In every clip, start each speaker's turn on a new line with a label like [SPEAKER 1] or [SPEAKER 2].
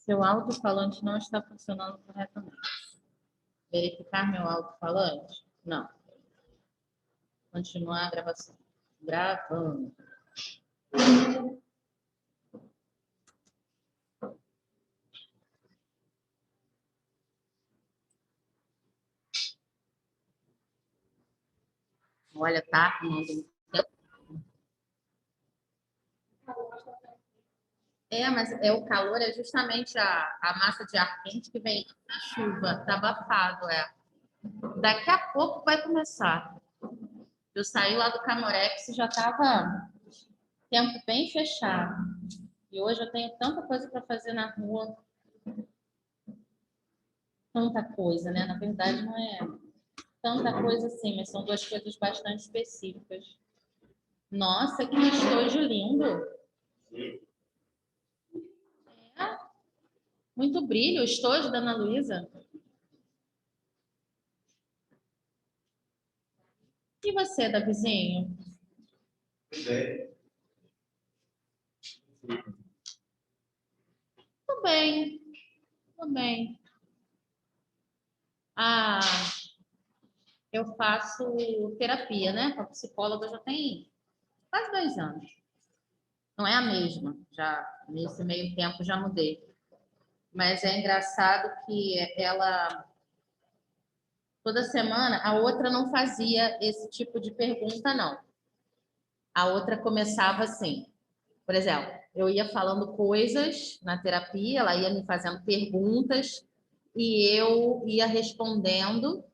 [SPEAKER 1] Seu alto-falante não está funcionando corretamente. Verificar meu alto-falante? Não. Continuar a gravação. Gravando. Olha, tá arrumando. Mas o calor é justamente a massa de ar quente que vem da chuva. Tá abafado, Daqui a pouco vai começar. Eu saí lá do Camorex e já estava tempo bem fechado. E hoje eu tenho tanta coisa para fazer na rua. Tanta coisa, né? Na verdade, não é tanta coisa assim, mas são duas coisas bastante específicas. Nossa, que estojo lindo! Muito brilho, o estojo da Ana Luísa. E você, Davizinho? Tudo bem, tudo bem. Eu faço terapia, né? Com a psicóloga já tem quase 2 anos. Não é a mesma, já nesse meio tempo já mudei. Mas é engraçado que ela toda semana a outra não fazia esse tipo de pergunta, não. A outra começava assim, por exemplo, eu ia falando coisas na terapia, ela ia me fazendo perguntas e eu ia respondendo.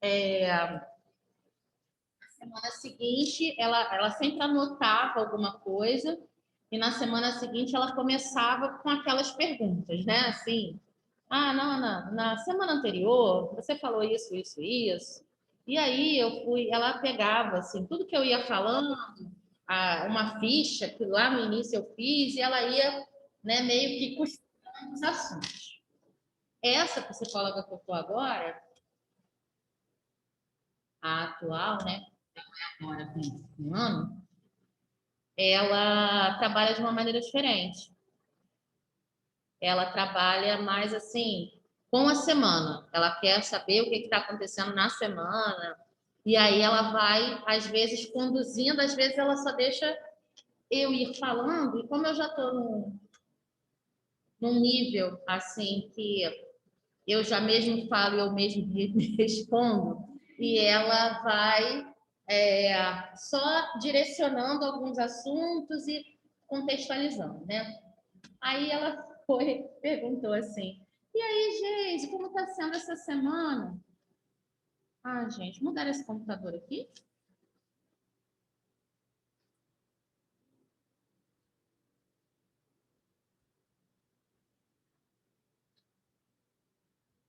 [SPEAKER 1] Na semana seguinte, ela sempre anotava alguma coisa e na semana seguinte ela começava com aquelas perguntas, né? Assim, não, na semana anterior você falou isso, isso, isso. E aí ela pegava assim, tudo que eu ia falando, uma ficha que lá no início eu fiz e ela ia, né, meio que costurando os assuntos. Essa psicóloga que eu estou agora, a atual, né, agora tem 1 ano, ela trabalha de uma maneira diferente. Ela trabalha mais assim, com a semana. Ela quer saber o que está acontecendo na semana. E aí ela vai, às vezes, conduzindo, às vezes ela só deixa eu ir falando. E como eu já estou num nível assim que eu já mesmo falo, eu mesmo respondo, e ela vai só direcionando alguns assuntos e contextualizando, né? Aí ela perguntou assim, e aí, gente, como está sendo essa semana? Gente, mudaram esse computador aqui?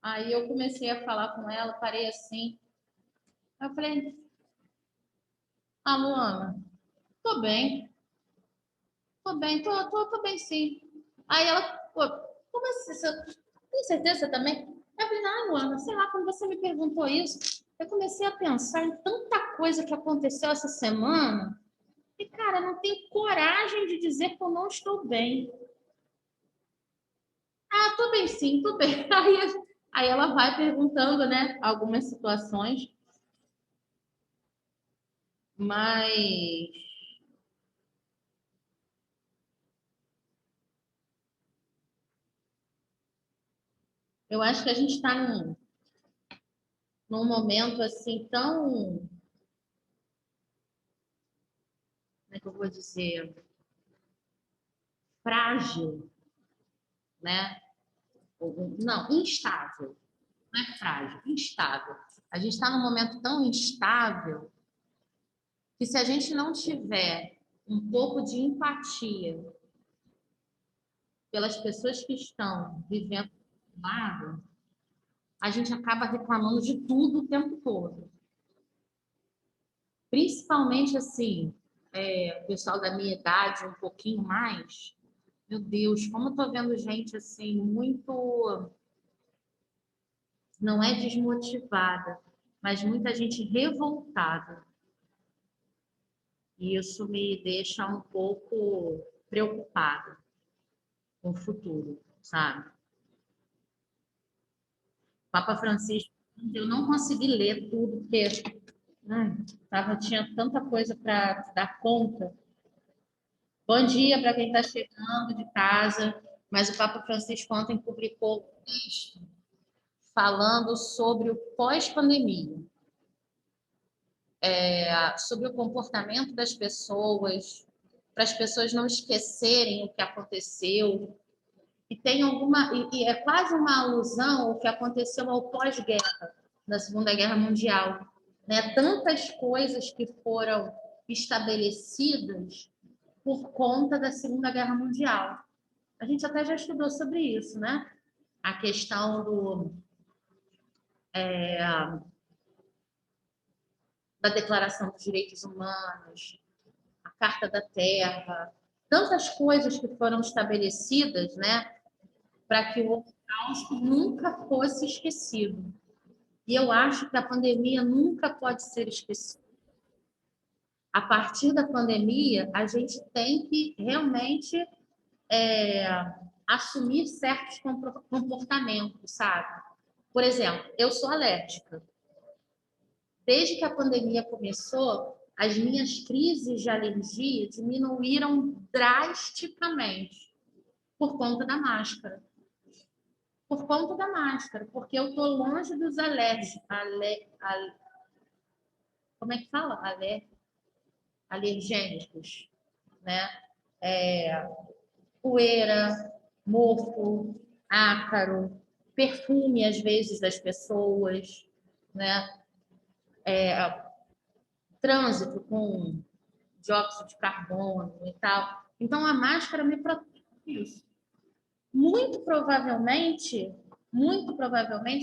[SPEAKER 1] Aí eu comecei a falar com ela, parei assim. Eu falei, Luana, tô bem. Tô bem, tô bem sim. Aí ela, pô, como assim? Você tem certeza também? Eu falei, Luana, sei lá, quando você me perguntou isso, eu comecei a pensar em tanta coisa que aconteceu essa semana e, cara, eu não tenho coragem de dizer que eu não estou bem. Tô bem sim, tô bem. Aí ela vai perguntando, né, algumas situações, mas eu acho que a gente está num momento assim tão, como é que eu vou dizer, frágil, né? Não, instável. Não é frágil, instável. A gente está num momento tão instável que se a gente não tiver um pouco de empatia pelas pessoas que estão vivendo do lado, a gente acaba reclamando de tudo o tempo todo. Principalmente assim, o pessoal da minha idade, um pouquinho mais. Meu Deus, como eu tô vendo gente assim, muito. Não é desmotivada, mas muita gente revoltada. E isso me deixa um pouco preocupada com o futuro. sabe? Papa Francisco, eu não consegui ler tudo, porque tinha tanta coisa para dar conta. Bom dia para quem está chegando de casa, mas o Papa Francisco ontem publicou um texto falando sobre o pós-pandemia, sobre o comportamento das pessoas, para as pessoas não esquecerem o que aconteceu. E tem e é quase uma alusão ao que aconteceu ao pós-guerra, na Segunda Guerra Mundial, né? Tantas coisas que foram estabelecidas por conta da Segunda Guerra Mundial. A gente até já estudou sobre isso, né? A questão da Declaração dos Direitos Humanos, a Carta da Terra, tantas coisas que foram estabelecidas, né, para que o Holocausto nunca fosse esquecido. E eu acho que a pandemia nunca pode ser esquecida. A partir da pandemia, a gente tem que realmente assumir certos comportamentos, sabe? Por exemplo, eu sou alérgica. Desde que a pandemia começou, as minhas crises de alergia diminuíram drasticamente por conta da máscara. Por conta da máscara, porque eu estou longe dos alérgicos. Como é que fala? Alergênicos, né? Poeira, mofo, ácaro, perfume, às vezes, das pessoas, né? Trânsito com dióxido de carbono e tal. Então, a máscara me protege disso. Muito provavelmente,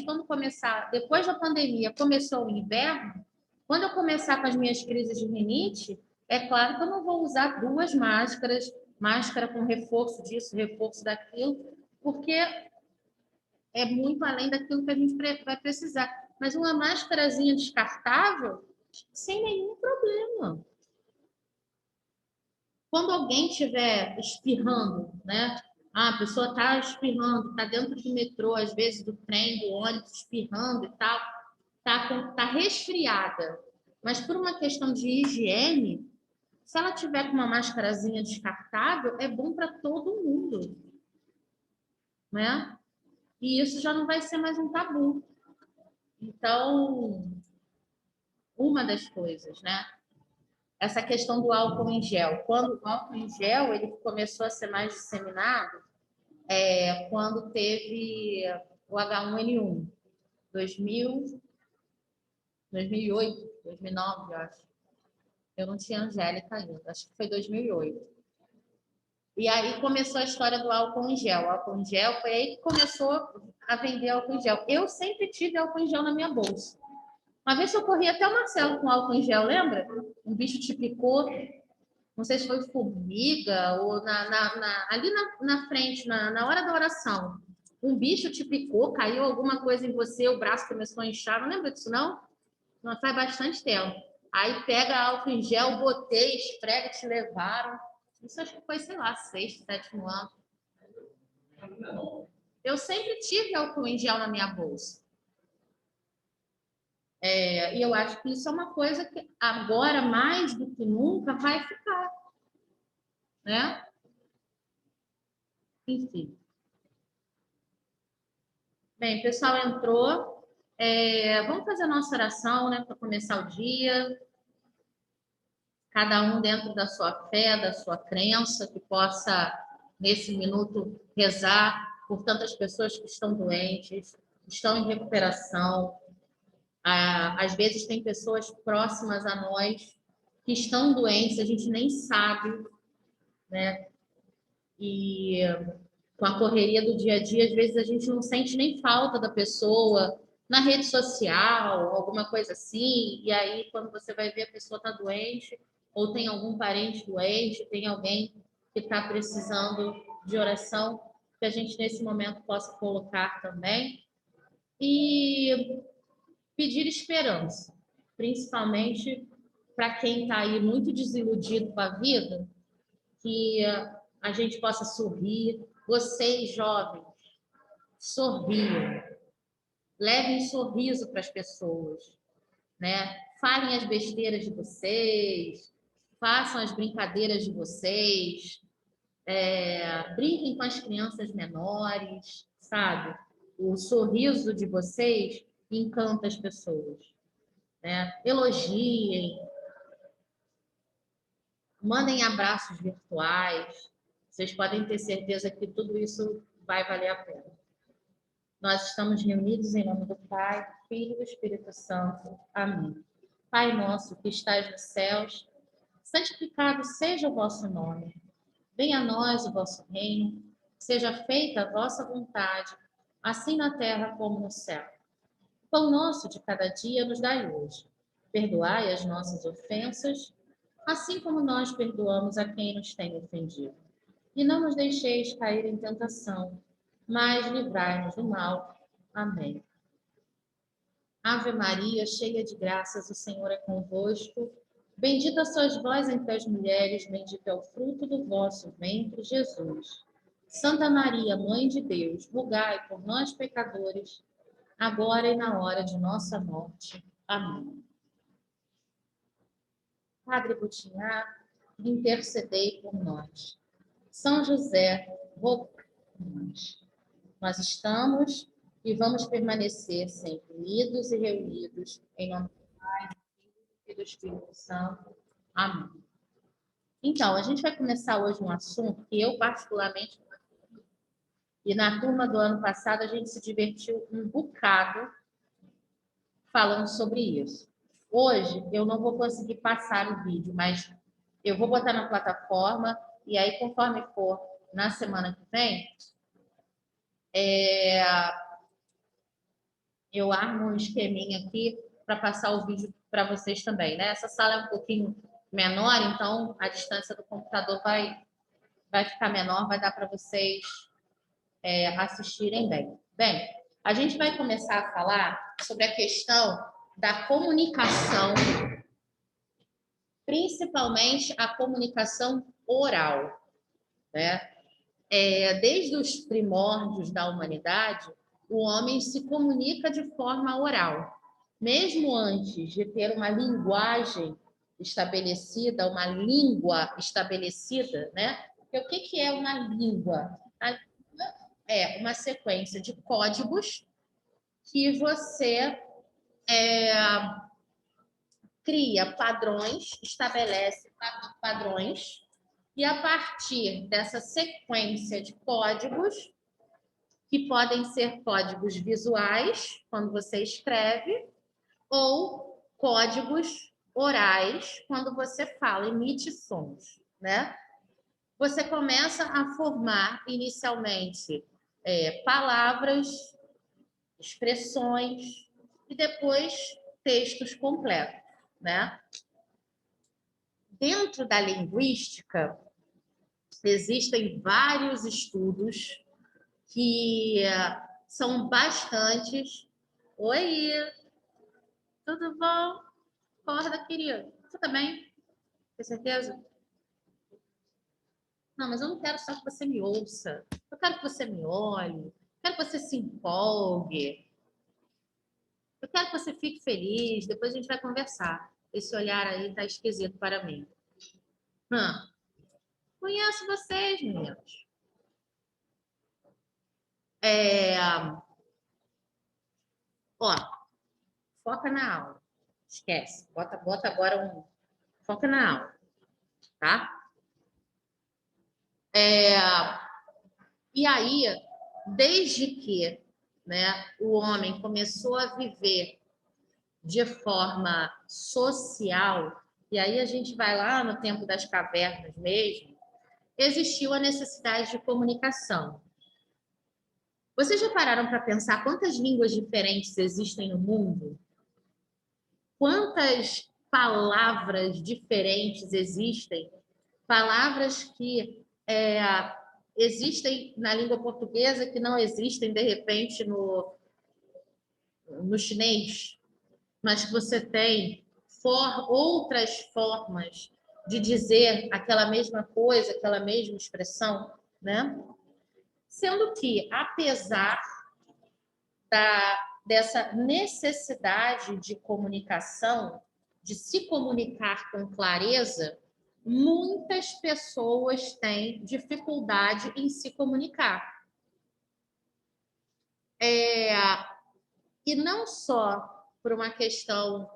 [SPEAKER 1] quando começar, depois da pandemia, começou o inverno, quando eu começar com as minhas crises de rinite, é claro que eu não vou usar 2 máscaras, máscara com reforço disso, reforço daquilo, porque é muito além daquilo que a gente vai precisar. Mas uma máscarazinha descartável, sem nenhum problema. Quando alguém estiver espirrando, né? A pessoa está espirrando, está dentro do metrô, às vezes do trem, do ônibus, espirrando e tal, está resfriada. Mas por uma questão de higiene, se ela tiver com uma máscarazinha descartável, é bom para todo mundo, né? E isso já não vai ser mais um tabu. Então, uma das coisas, né? Essa questão do álcool em gel. Quando o álcool em gel ele começou a ser mais disseminado, quando teve o H1N1, 2000, 2008, 2009, eu acho. Eu não tinha Angélica ainda, acho que foi 2008. E aí começou a história do álcool em gel. O álcool em gel foi aí que começou a vender álcool em gel. Eu sempre tive álcool em gel na minha bolsa. Uma vez eu corri até o Marcelo com álcool em gel, lembra? Um bicho te picou, não sei se foi formiga ou ali na frente, na hora da oração. Um bicho te picou, caiu alguma coisa em você, o braço começou a inchar, não lembra disso não? Não faz bastante tempo. Aí pega álcool em gel, botei, esfrega, te levaram. Isso acho que foi, sei lá, 6º, 7º ano. Eu sempre tive álcool em gel na minha bolsa. E eu acho que isso é uma coisa que agora, mais do que nunca, vai ficar. Né? Enfim. Bem, o pessoal entrou. Vamos fazer a nossa oração, né, para começar o dia. Cada um dentro da sua fé, da sua crença, que possa, nesse minuto, rezar por tantas pessoas que estão doentes, estão em recuperação. Às vezes, tem pessoas próximas a nós que estão doentes, a gente nem sabe, né? E com a correria do dia a dia, às vezes a gente não sente nem falta da pessoa na rede social, alguma coisa assim, e aí quando você vai ver a pessoa está doente, ou tem algum parente doente, tem alguém que está precisando de oração, que a gente nesse momento possa colocar também, e pedir esperança, principalmente para quem está aí muito desiludido com a vida, que a gente possa sorrir. Vocês, jovens, Sorriam. Levem sorriso para as pessoas, né? Falem as besteiras de vocês, façam as brincadeiras de vocês, brinquem com as crianças menores, sabe? O sorriso de vocês encanta as pessoas, né? Elogiem, mandem abraços virtuais. Vocês podem ter certeza que tudo isso vai valer a pena. Nós estamos reunidos em nome do Pai, do Filho e do Espírito Santo. Amém. Pai nosso que estais nos céus, santificado seja o vosso nome. Venha a nós o vosso reino, seja feita a vossa vontade, assim na terra como no céu. O pão nosso de cada dia nos dai hoje. Perdoai as nossas ofensas, assim como nós perdoamos a quem nos tem ofendido. E não nos deixeis cair em tentação, mas livrai-nos do mal. Amém. Ave Maria, cheia de graças, o Senhor é convosco. Bendita sois vós entre as mulheres, bendito é o fruto do vosso ventre, Jesus. Santa Maria, Mãe de Deus, rogai por nós, pecadores, agora e na hora de nossa morte. Amém. Padre Butinhá, intercedei por nós. São José, rogai por nós. Nós estamos e vamos permanecer sempre unidos e reunidos em nome do Pai, do Filho e do Espírito Santo. Amém. Então, a gente vai começar hoje um assunto que eu particularmente, e na turma do ano passado a gente se divertiu um bocado falando sobre isso. Hoje eu não vou conseguir passar o vídeo, mas eu vou botar na plataforma e aí conforme for na semana que vem, eu armo um esqueminha aqui para passar o vídeo para vocês também, né? Essa sala é um pouquinho menor, então a distância do computador vai ficar menor, vai dar para vocês assistirem bem. Bem, a gente vai começar a falar sobre a questão da comunicação, principalmente a comunicação oral, né? Desde os primórdios da humanidade, o homem se comunica de forma oral. Mesmo antes de ter uma linguagem estabelecida, uma língua estabelecida, né? Porque o que é uma língua? A língua é uma sequência de códigos que você cria padrões, estabelece padrões, e a partir dessa sequência de códigos, que podem ser códigos visuais, quando você escreve, ou códigos orais, quando você fala, emite sons, né? Você começa a formar inicialmente palavras, expressões e depois textos completos, né? Dentro da linguística, existem vários estudos que são bastantes. Oi, tudo bom? Acorda, querido. Tudo bem? Tem certeza? Não, mas eu não quero só que você me ouça. Eu quero que você me olhe. Eu quero que você se empolgue. Eu quero que você fique feliz. Depois a gente vai conversar. Esse olhar aí tá esquisito para mim. Conheço vocês, meninos. Ó, foca na aula. Esquece. Bota agora um... Foca na aula, tá? E aí, desde que, né, o homem começou a viver de forma social, e aí a gente vai lá no tempo das cavernas mesmo, existiu a necessidade de comunicação. Vocês já pararam para pensar quantas línguas diferentes existem no mundo? Quantas palavras diferentes existem? Palavras que existem na língua portuguesa que não existem, de repente, no chinês, mas que você tem outras formas de dizer aquela mesma coisa, aquela mesma expressão, né? Sendo que, apesar dessa necessidade de comunicação, de se comunicar com clareza, muitas pessoas têm dificuldade em se comunicar. E não só por uma questão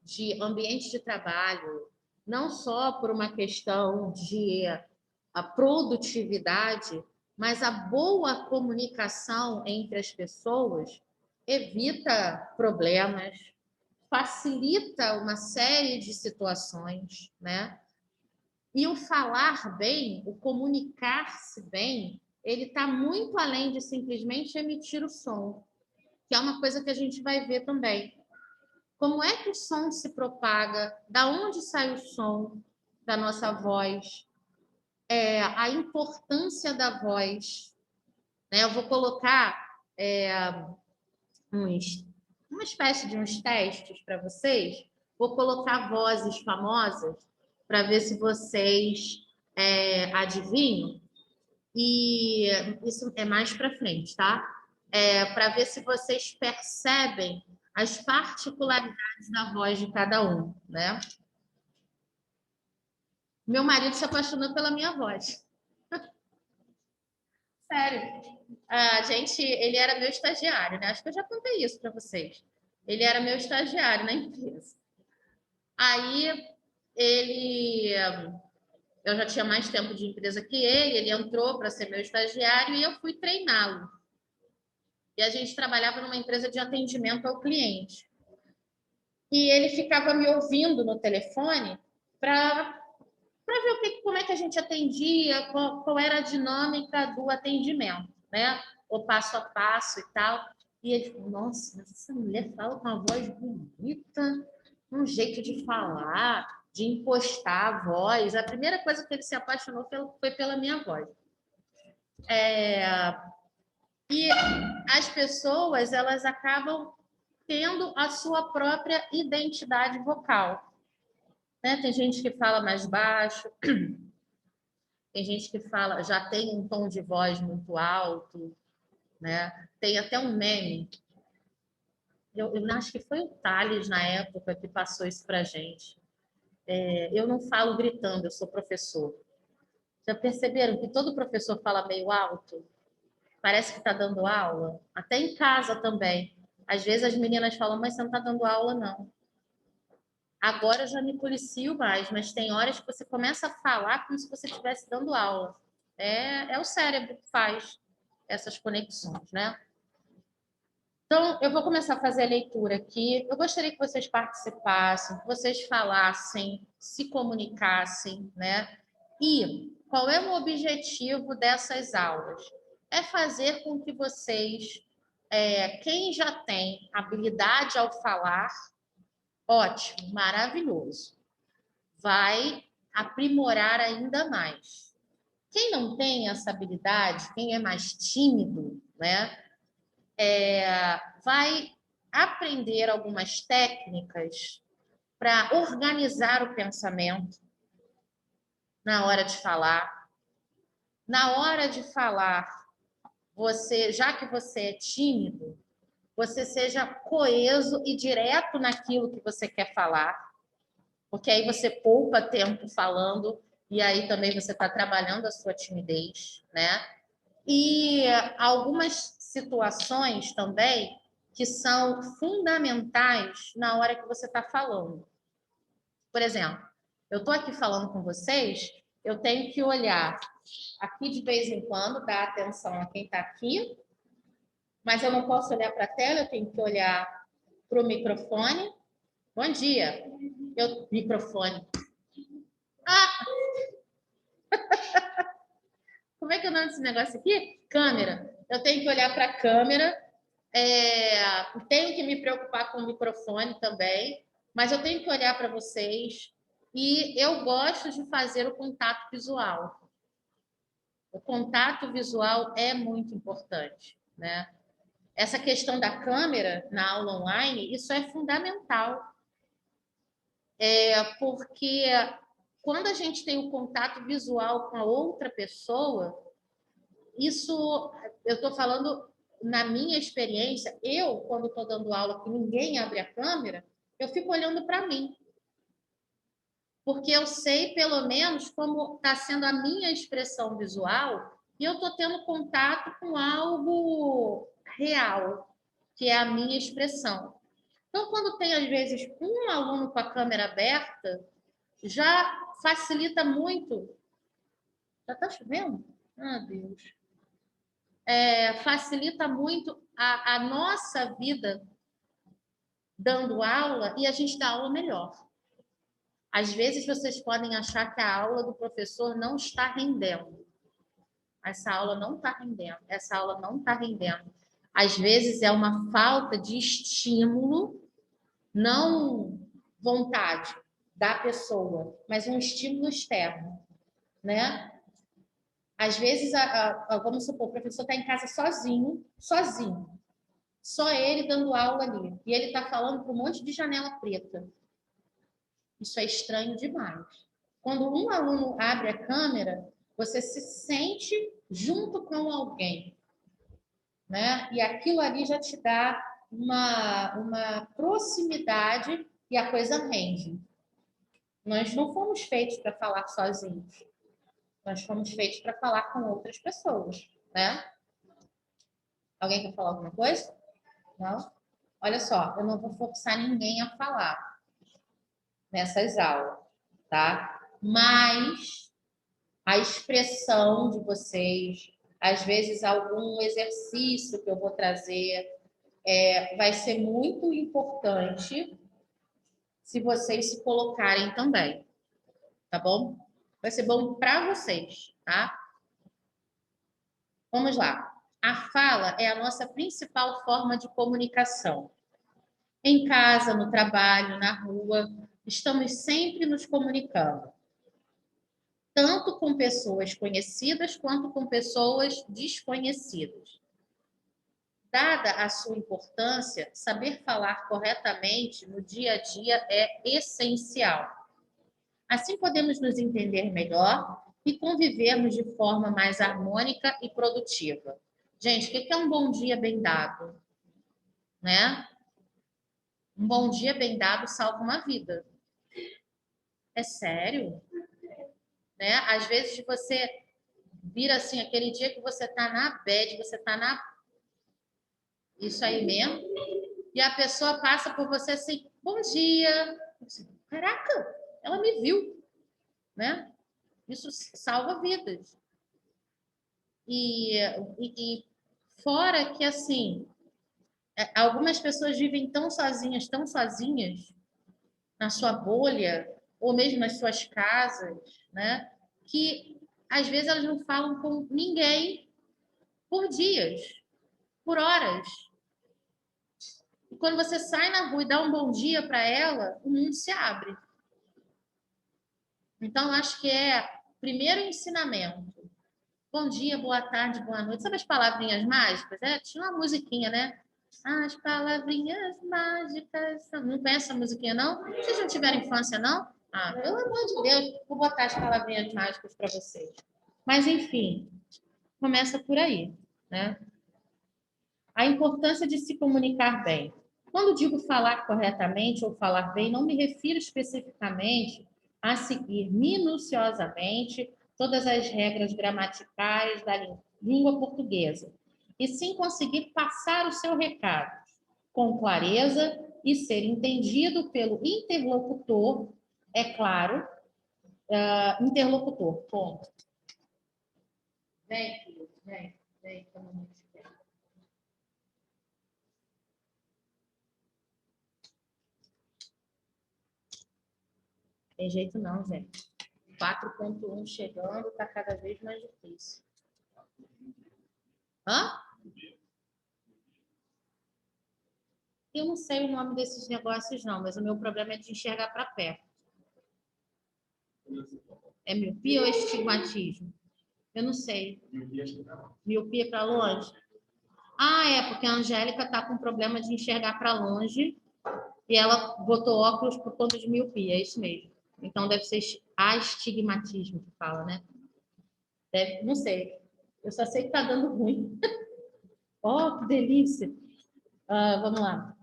[SPEAKER 1] de ambiente de trabalho, não só por uma questão de a produtividade, mas a boa comunicação entre as pessoas evita problemas, facilita uma série de situações, né? E o falar bem, o comunicar-se bem, ele está muito além de simplesmente emitir o som, que é uma coisa que a gente vai ver também. Como é que o som se propaga? Da onde sai o som da nossa voz? A importância da voz. Né? Eu vou colocar uma espécie de uns testes para vocês. Vou colocar vozes famosas para ver se vocês adivinham. E isso é mais para frente, tá? Para ver se vocês percebem as particularidades da voz de cada um, né? Meu marido se apaixonou pela minha voz. Sério. Ele era meu estagiário, né? Acho que eu já contei isso para vocês. Ele era meu estagiário na empresa. Aí eu já tinha mais tempo de empresa que ele entrou para ser meu estagiário e eu fui treiná-lo. E a gente trabalhava numa empresa de atendimento ao cliente. E ele ficava me ouvindo no telefone para ver como é que a gente atendia, qual era a dinâmica do atendimento, né? O passo a passo e tal. E ele falou, nossa, essa mulher fala com uma voz bonita, um jeito de falar, de impostar a voz. A primeira coisa que ele se apaixonou foi pela minha voz. E as pessoas, elas acabam tendo a sua própria identidade vocal. Né? Tem gente que fala mais baixo, tem gente que fala, já tem um tom de voz muito alto, né? Tem até um meme. Eu acho que foi o Thales, na época, que passou isso para a gente. Eu não falo gritando, eu sou professor. Já perceberam que todo professor fala meio alto? Parece que está dando aula? Até em casa também. Às vezes as meninas falam, mas você não está dando aula, não. Agora eu já me policio mais, mas tem horas que você começa a falar como se você estivesse dando aula. É o cérebro que faz essas conexões, né? Então, eu vou começar a fazer a leitura aqui. Eu gostaria que vocês participassem, que vocês falassem, se comunicassem, né? E qual é o objetivo dessas aulas? É fazer com que vocês, quem já tem habilidade ao falar, ótimo, maravilhoso. Vai aprimorar ainda mais. Quem não tem essa habilidade, quem é mais tímido, né? Vai aprender algumas técnicas para organizar o pensamento na hora de falar. Na hora de falar, já que você é tímido, você seja coeso e direto naquilo que você quer falar, porque aí você poupa tempo falando e aí também você está trabalhando a sua timidez, né? E algumas situações também que são fundamentais na hora que você está falando. Por exemplo, eu estou aqui falando com vocês, eu tenho que olhar aqui de vez em quando, dar atenção a quem está aqui, mas eu não posso olhar para a tela, eu tenho que olhar para o microfone. Bom dia. Microfone. Ah! Como é que é o nome desse negócio aqui? Câmera. Eu tenho que olhar para a câmera, tenho que me preocupar com o microfone também, mas eu tenho que olhar para vocês e eu gosto de fazer o contato visual. O contato visual é muito importante, né? Essa questão da câmera na aula online, isso é fundamental. Porque quando a gente tem o contato visual com a outra pessoa, isso, eu estou falando na minha experiência, eu, quando estou dando aula que ninguém abre a câmera, eu fico olhando para mim. Porque eu sei, pelo menos, como está sendo a minha expressão visual e eu estou tendo contato com algo real, que é a minha expressão. Então, quando tem, às vezes, um aluno com a câmera aberta, já facilita muito. Já está chovendo? Ah, Deus. Facilita muito a nossa vida dando aula e a gente dá aula melhor. Às vezes, vocês podem achar que a aula do professor não está rendendo. Essa aula não está rendendo. Essa aula não está rendendo. Às vezes, é uma falta de estímulo, não vontade da pessoa, mas um estímulo externo, né? Às vezes, vamos supor, o professor está em casa sozinho, só ele dando aula ali, e ele está falando para um monte de janela preta. Isso é estranho demais. Quando um aluno abre a câmera, você se sente junto com alguém, né? E aquilo ali já te dá uma proximidade e a coisa rende. Nós não fomos feitos para falar sozinhos. Nós fomos feitos para falar com outras pessoas, né? Alguém quer falar alguma coisa? Não? Olha só, eu não vou forçar ninguém a falar nessas aulas, tá? Mas a expressão de vocês, às vezes algum exercício que eu vou trazer, vai ser muito importante se vocês se colocarem também, tá bom? Vai ser bom para vocês, tá? Vamos lá. A fala é a nossa principal forma de comunicação. Em casa, no trabalho, na rua, estamos sempre nos comunicando, tanto com pessoas conhecidas quanto com pessoas desconhecidas. Dada a sua importância, saber falar corretamente no dia a dia é essencial. Assim podemos nos entender melhor e convivermos de forma mais harmônica e produtiva. Gente, o que é um bom dia bem dado? Né? Um bom dia bem dado salva uma vida. É sério? Né? Às vezes você vira assim, aquele dia que você está na bad, você está na... Isso aí mesmo. E a pessoa passa por você assim, bom dia. Caraca, ela me viu, né? Isso salva vidas. E fora que, assim, algumas pessoas vivem tão sozinhas, na sua bolha, ou mesmo nas suas casas, né? Que às vezes elas não falam com ninguém por dias, por horas. E quando você sai na rua e dá um bom dia para ela, o mundo se abre. Então, acho que é o primeiro ensinamento. Bom dia, boa tarde, boa noite. Sabe as palavrinhas mágicas? Tinha uma musiquinha, né? As palavrinhas mágicas. Não conhece essa musiquinha, não? Vocês não tiveram infância, não? Ah, pelo amor de Deus, vou botar as palavrinhas mágicas para vocês. Mas, enfim, começa por aí, né? A importância de se comunicar bem. Quando digo falar corretamente ou falar bem, não me refiro especificamente a seguir minuciosamente todas as regras gramaticais da língua portuguesa, e sim conseguir passar o seu recado com clareza e ser entendido pelo interlocutor, é claro, interlocutor, ponto. Vem, filho, vem, toma muito bem. Tem jeito não, gente. 4.1 chegando, está cada vez mais difícil. Hã? Eu não sei o nome desses negócios, não, mas o meu problema é de enxergar para perto. É miopia ou estigmatismo? Eu não sei. Miopia para longe? Ah, é, porque a Angélica está com problema de enxergar para longe e ela botou óculos por conta de miopia, é isso mesmo. Então deve ser astigmatismo que fala, né? Não sei. Eu só sei que está dando ruim. Oh, que delícia! Vamos lá.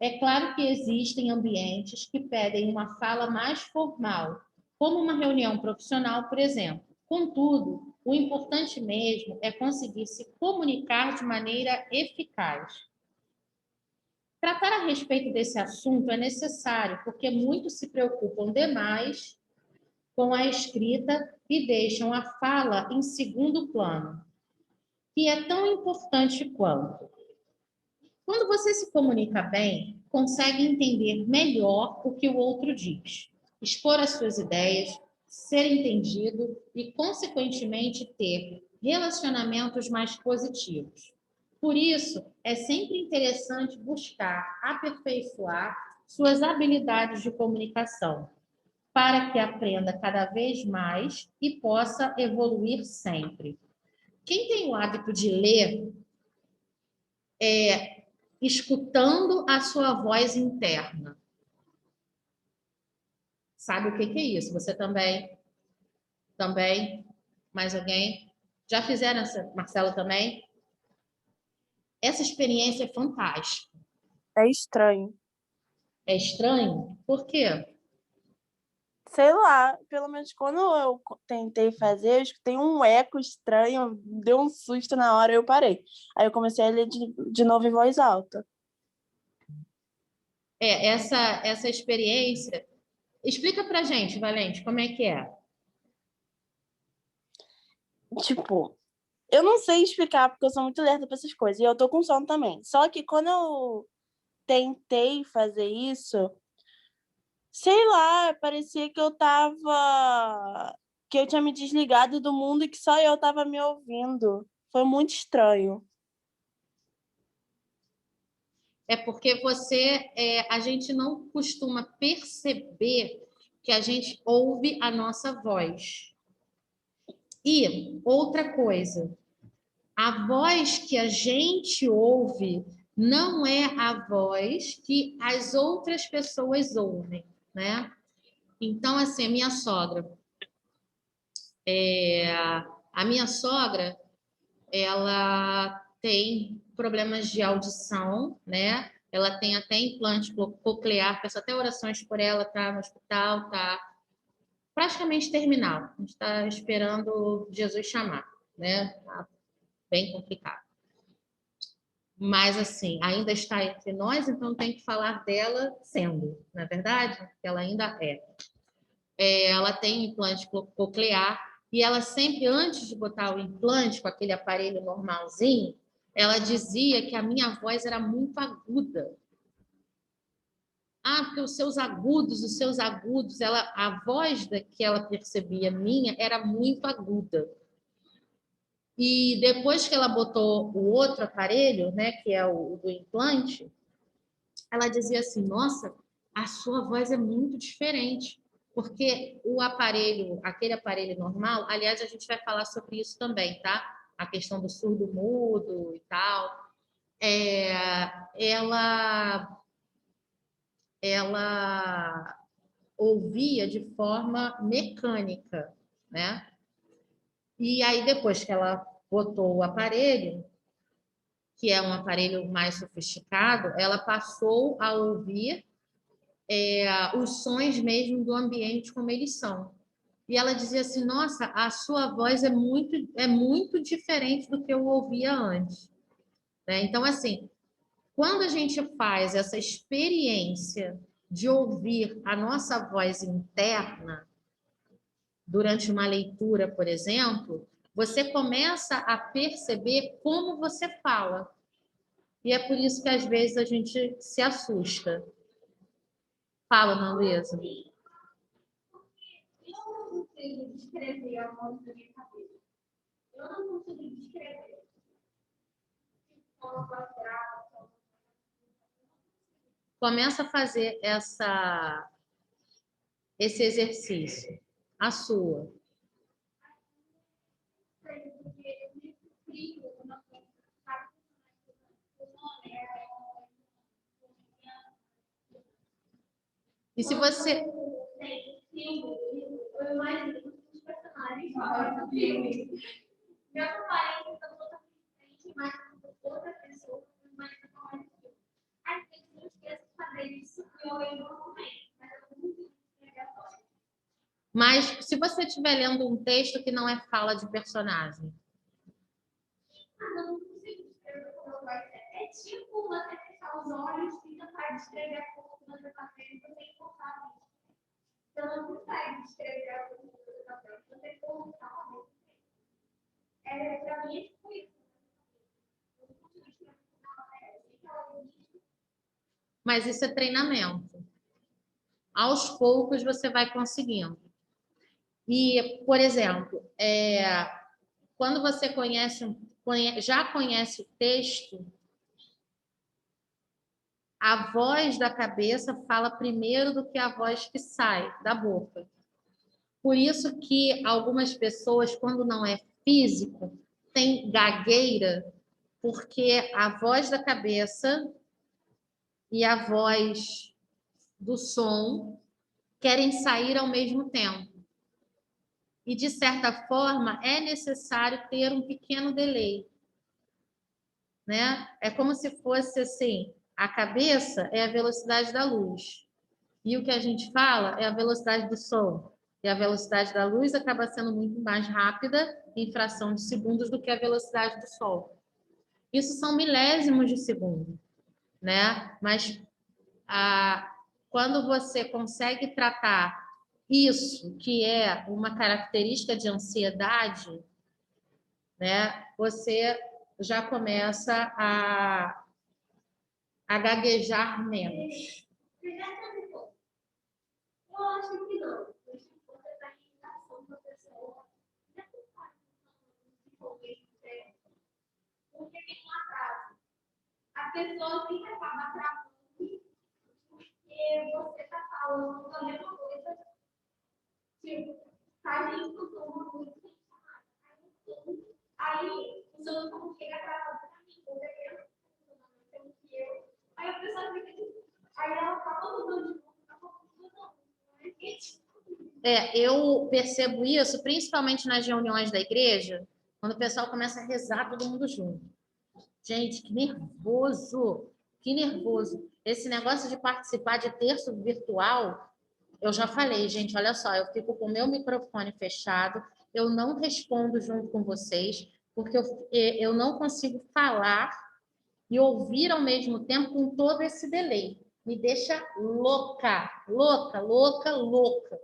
[SPEAKER 1] É claro que existem ambientes que pedem uma fala mais formal, como uma reunião profissional, por exemplo. Contudo, o importante mesmo é conseguir se comunicar de maneira eficaz. Tratar a respeito desse assunto é necessário, porque muitos se preocupam demais com a escrita e deixam a fala em segundo plano, que é tão importante quanto. Quando você se comunica bem, consegue entender melhor o que o outro diz, expor as suas ideias, ser entendido e, consequentemente, ter relacionamentos mais positivos. Por isso, é sempre interessante buscar aperfeiçoar suas habilidades de comunicação, para que aprenda cada vez mais e possa evoluir sempre. Quem tem o hábito de ler, escutando a sua voz interna, sabe o que é isso? Você também? Também? Mais alguém? Já fizeram essa, Marcelo também? Essa experiência é fantástica.
[SPEAKER 2] É estranho.
[SPEAKER 1] É estranho? Por quê?
[SPEAKER 2] Sei lá, pelo menos quando eu tentei fazer, eu escutei um eco estranho, deu um susto na hora e eu parei. Aí eu comecei a ler de novo em voz alta.
[SPEAKER 1] Essa experiência. Explica pra gente, Valente, como é que é?
[SPEAKER 2] Tipo, eu não sei explicar porque eu sou muito lerda pra essas coisas. E eu tô com sono também. Só que quando eu tentei fazer isso, sei lá, parecia que eu tava. Que eu tinha me desligado do mundo e que só eu tava me ouvindo. Foi muito estranho.
[SPEAKER 1] É porque a gente não costuma perceber que a gente ouve a nossa voz. E outra coisa, a voz que a gente ouve não é a voz que as outras pessoas ouvem, né? Então, assim, a minha sogra, ela tem problemas de audição, né? Ela tem até implante coclear, peço até orações por ela, tá no hospital, tá praticamente terminal. A gente está esperando Jesus chamar, né? Tá bem complicado. Mas, assim, ainda está entre nós, então tem que falar dela sendo, na verdade, ela ainda é. Ela tem implante coclear e ela sempre, antes de botar o implante com aquele aparelho normalzinho, ela dizia que a minha voz era muito aguda. Ah, porque os seus agudos, a voz que ela percebia minha era muito aguda. E depois que ela botou o outro aparelho, né, que é o do implante, ela dizia assim: Nossa, a sua voz é muito diferente. Porque o aparelho, aquele aparelho normal, aliás, a gente vai falar sobre isso também, tá? A questão do surdo-mudo e tal. É, ela, ela ouvia de forma mecânica, né? E aí, depois que ela botou o aparelho, que é um aparelho mais sofisticado, ela passou a ouvir os sons mesmo do ambiente como eles são. E ela dizia assim: Nossa, a sua voz é muito diferente do que eu ouvia antes. Né? Então, assim, quando a gente faz essa experiência de ouvir a nossa voz interna durante uma leitura, por exemplo, você começa a perceber como você fala. E é por isso que às vezes a gente se assusta. Fala, Ana Luísa.
[SPEAKER 3] Eu não consigo descrever a voz da minha cabeça. Eu não consigo descrever.
[SPEAKER 1] Começa a fazer esse exercício. A sua. E se você.
[SPEAKER 3] Eu imagino os personagens do filme. Já reparei que são totalmente diferentes, mas outra
[SPEAKER 1] Mas se você estiver lendo um texto que não é fala de personagem,
[SPEAKER 3] Não consigo descrever como eu gosto. É tipo você fechar os olhos e tentar descrever a coisa que você está vendo e você encontrar isso. Você não consegue descrever a coisa que você está vendo. Você contar ao mesmo tempo. Para mim, é tipo isso. Eu não consigo descrever isso.
[SPEAKER 1] mas isso é treinamento. Aos poucos você vai conseguindo. E, por exemplo, quando você já conhece o texto, a voz da cabeça fala primeiro do que a voz que sai da boca. Por isso que algumas pessoas, quando não é físico, têm gagueira, porque a voz da cabeça e a voz do som querem sair ao mesmo tempo. E, de certa forma, é necessário ter um pequeno delay, né? É como se fosse assim, a cabeça é a velocidade da luz. E o que a gente fala é a velocidade do som. E a velocidade da luz acaba sendo muito mais rápida em fração de segundos do que a velocidade do sol. Isso são milésimos de segundo, né? Mas quando você consegue tratar isso, que é uma característica de ansiedade, né? Você já começa a gaguejar menos.
[SPEAKER 3] Você já tentou? Eu acho que não. Você está em relação com a pessoa. Já tentou desenvolver isso? Porque tem um atraso. A pessoa sempre acaba atrasando porque você está falando a mesma coisa. Tipo, a gente costuma muito sem chamar. Aí, o seu não chega atrasado para mim, porque eu que eu. Aí a pessoa fica tipo, aí ela acaba mudando de novo, acaba mudando.
[SPEAKER 1] Eu percebo isso principalmente nas reuniões da igreja, quando o pessoal começa a rezar todo mundo junto. Gente, que nervoso! Que nervoso! Esse negócio de participar de terço virtual, eu já falei, gente, olha só, eu fico com o meu microfone fechado, eu não respondo junto com vocês, porque eu não consigo falar e ouvir ao mesmo tempo com todo esse delay. Me deixa louca, louca, louca, louca.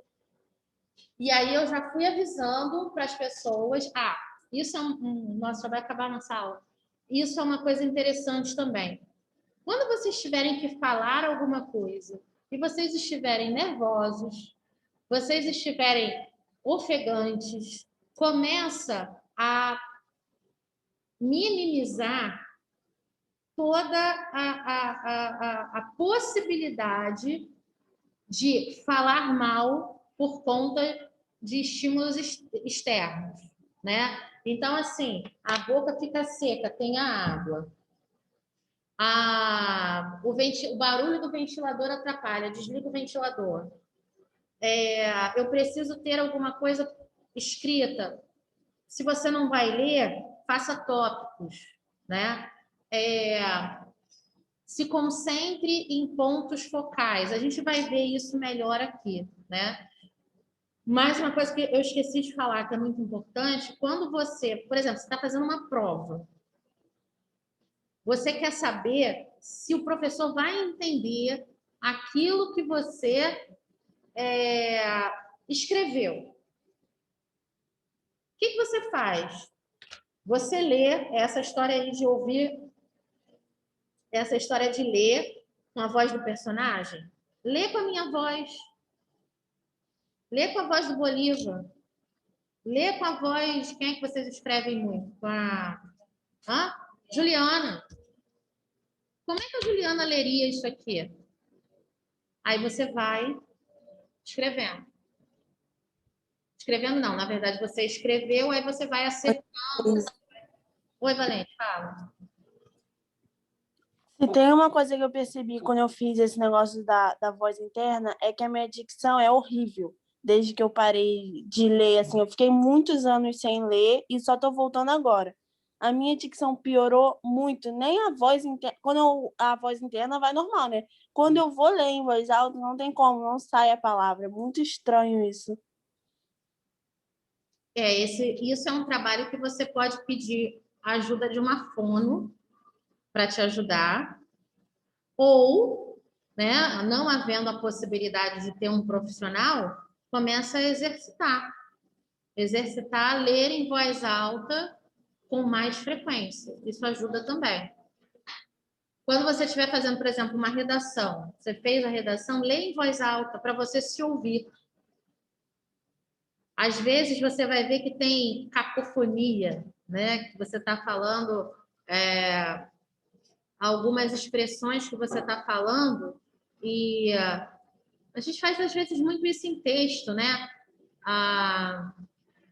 [SPEAKER 1] E aí eu já fui avisando para as pessoas, isso é nossa, já vai acabar a nossa aula. Isso é uma coisa interessante também. Quando vocês tiverem que falar alguma coisa e vocês estiverem nervosos, vocês estiverem ofegantes, começa a minimizar toda a possibilidade de falar mal por conta de estímulos externos, né? Então, assim, a boca fica seca, tem a água. O barulho do ventilador atrapalha, desliga o ventilador. Eu preciso ter alguma coisa escrita. Se você não vai ler, faça tópicos, né? Se concentre em pontos focais. A gente vai ver isso melhor aqui, né? Mas uma coisa que eu esqueci de falar, que é muito importante, quando você, por exemplo, você está fazendo uma prova, você quer saber se o professor vai entender aquilo que você escreveu. O que você faz? Você lê essa história aí de ouvir, essa história de ler com a voz do personagem? Lê com a minha voz. Lê com a voz do Bolívar. Lê com a voz... Quem é que vocês escrevem muito? Com a Juliana. Como é que a Juliana leria isso aqui? Aí você vai escrevendo. Escrevendo não, na verdade você escreveu, aí você vai acertando. Oi, Valente, fala.
[SPEAKER 2] Se tem uma coisa que eu percebi quando eu fiz esse negócio da voz interna, é que a minha dicção é horrível. Desde que eu parei de ler, assim, eu fiquei muitos anos sem ler e só estou voltando agora. A minha dicção piorou muito, nem a voz interna... a voz interna vai normal, né? Quando eu vou ler em voz alta, não tem como, não sai a palavra. É muito estranho isso.
[SPEAKER 1] Isso é um trabalho que você pode pedir a ajuda de uma fono para te ajudar, ou, né, não havendo a possibilidade de ter um profissional, começa a exercitar a ler em voz alta com mais frequência. Isso ajuda também. Quando você estiver fazendo, por exemplo, uma redação, você fez a redação, lê em voz alta para você se ouvir. Às vezes você vai ver que tem cacofonia, né? Que você está falando algumas expressões que você está falando e a gente faz às vezes muito isso em texto, né? A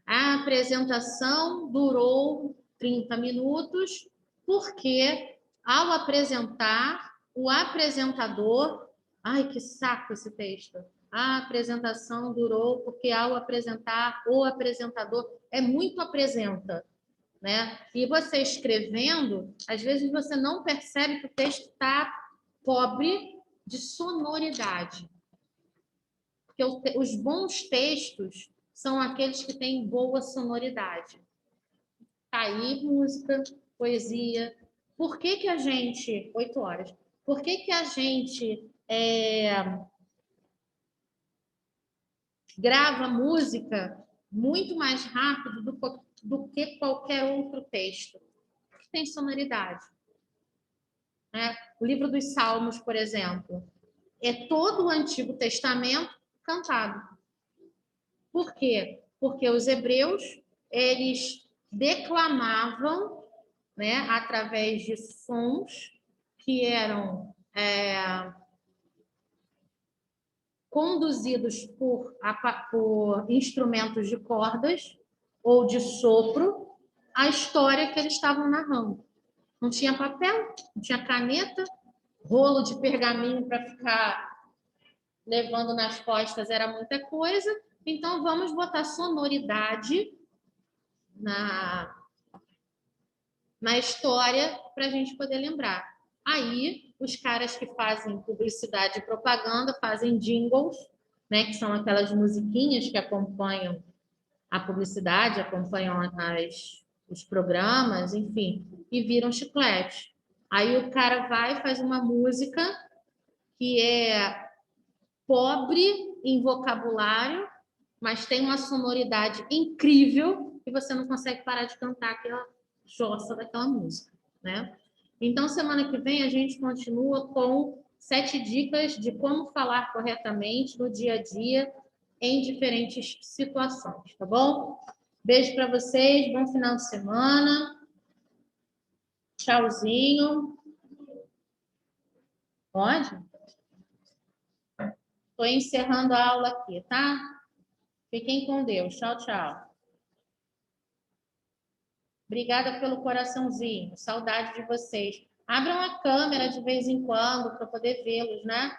[SPEAKER 1] apresentação durou 30 minutos porque ao apresentar o apresentador, ai que saco esse texto. A apresentação durou porque ao apresentar o apresentador muito apresenta, né? E você escrevendo, às vezes você não percebe que o texto está pobre de sonoridade. Porque os bons textos são aqueles que têm boa sonoridade. Tá aí música, poesia. Por que a gente... 8 horas. Por que a gente grava música muito mais rápido do que qualquer outro texto? Que tem sonoridade. Né? O livro dos Salmos, por exemplo, é todo o Antigo Testamento cantado. Por quê? Porque os hebreus, eles declamavam, né, através de sons que eram conduzidos por instrumentos de cordas ou de sopro, a história que eles estavam narrando. Não tinha papel, não tinha caneta, rolo de pergaminho para ficar levando nas costas era muita coisa. Então, vamos botar sonoridade na história para a gente poder lembrar. Aí, os caras que fazem publicidade e propaganda fazem jingles, né, que são aquelas musiquinhas que acompanham a publicidade, acompanham os programas, enfim, e viram chiclete. Aí o cara vai e faz uma música que é pobre em vocabulário, mas tem uma sonoridade incrível e você não consegue parar de cantar aquela jossa daquela música, né? Então, semana que vem a gente continua com 7 dicas de como falar corretamente no dia a dia em diferentes situações, tá bom? Beijo para vocês, bom final de semana. Tchauzinho. Pode? Estou encerrando a aula aqui, tá? Fiquem com Deus. Tchau, tchau. Obrigada pelo coraçãozinho. Saudade de vocês. Abram a câmera de vez em quando para poder vê-los, né?